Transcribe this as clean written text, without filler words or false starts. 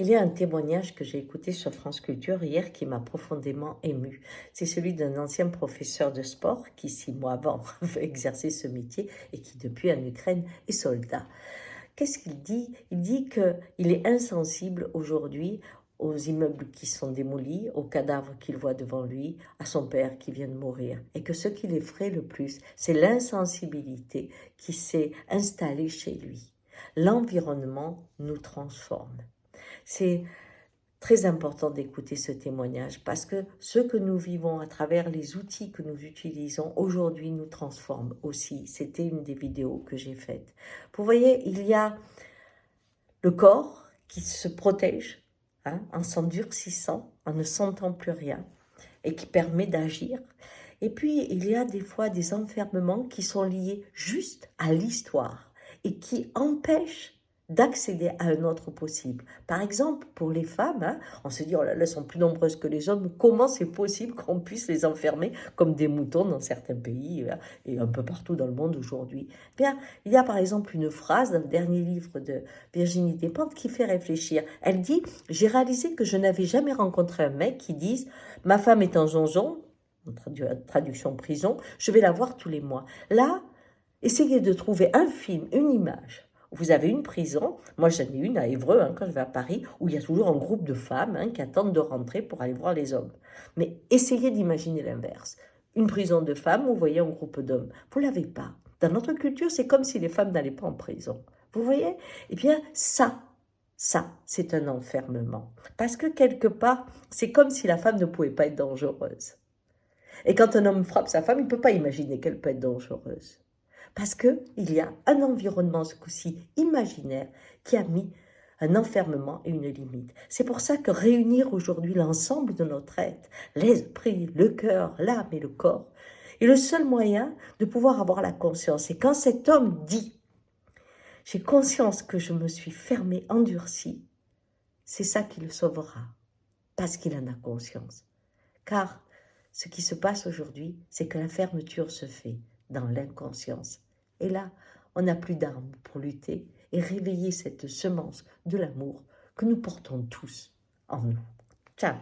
Il y a un témoignage que j'ai écouté sur France Culture hier qui m'a profondément émue. C'est celui d'un ancien professeur de sport qui, 6 mois avant, veut exercer ce métier et qui, depuis en Ukraine, est soldat. Qu'est-ce qu'il dit? Il dit qu'il est insensible aujourd'hui aux immeubles qui sont démolis, aux cadavres qu'il voit devant lui, à son père qui vient de mourir. Et que ce qui l'effraie le plus, c'est l'insensibilité qui s'est installée chez lui. L'environnement nous transforme. C'est très important d'écouter ce témoignage parce que ce que nous vivons à travers les outils que nous utilisons aujourd'hui nous transforme aussi. C'était une des vidéos que j'ai faites. Vous voyez, il y a le corps qui se protège en s'endurcissant, en ne sentant plus rien et qui permet d'agir. Et puis, il y a des fois des enfermements qui sont liés juste à l'histoire et qui empêchent d'accéder à un autre possible. Par exemple, pour les femmes, on se dit, oh là là, elles sont plus nombreuses que les hommes, comment c'est possible qu'on puisse les enfermer comme des moutons dans certains pays et un peu partout dans le monde aujourd'hui? Bien, il y a par exemple une phrase dans le dernier livre de Virginie Despentes qui fait réfléchir. Elle dit, j'ai réalisé que je n'avais jamais rencontré un mec qui dise, ma femme est en zonzon, traduction prison, je vais la voir tous les mois. Là, essayez de trouver un film, une image. Vous avez une prison, moi j'en ai une à Évreux quand je vais à Paris, où il y a toujours un groupe de femmes qui attendent de rentrer pour aller voir les hommes. Mais essayez d'imaginer l'inverse. Une prison de femmes, vous voyez un groupe d'hommes. Vous ne l'avez pas. Dans notre culture, c'est comme si les femmes n'allaient pas en prison. Vous voyez? Eh bien, ça, c'est un enfermement. Parce que quelque part, c'est comme si la femme ne pouvait pas être dangereuse. Et quand un homme frappe sa femme, il ne peut pas imaginer qu'elle peut être dangereuse. Parce qu'il y a un environnement, ce coup-ci, imaginaire, qui a mis un enfermement et une limite. C'est pour ça que réunir aujourd'hui l'ensemble de notre être, l'esprit, le cœur, l'âme et le corps, est le seul moyen de pouvoir avoir la conscience. Et quand cet homme dit « j'ai conscience que je me suis fermé, endurci », c'est ça qui le sauvera, parce qu'il en a conscience. Car ce qui se passe aujourd'hui, c'est que la fermeture se fait dans l'inconscience. Et là, on n'a plus d'armes pour lutter et réveiller cette semence de l'amour que nous portons tous en nous. Ciao!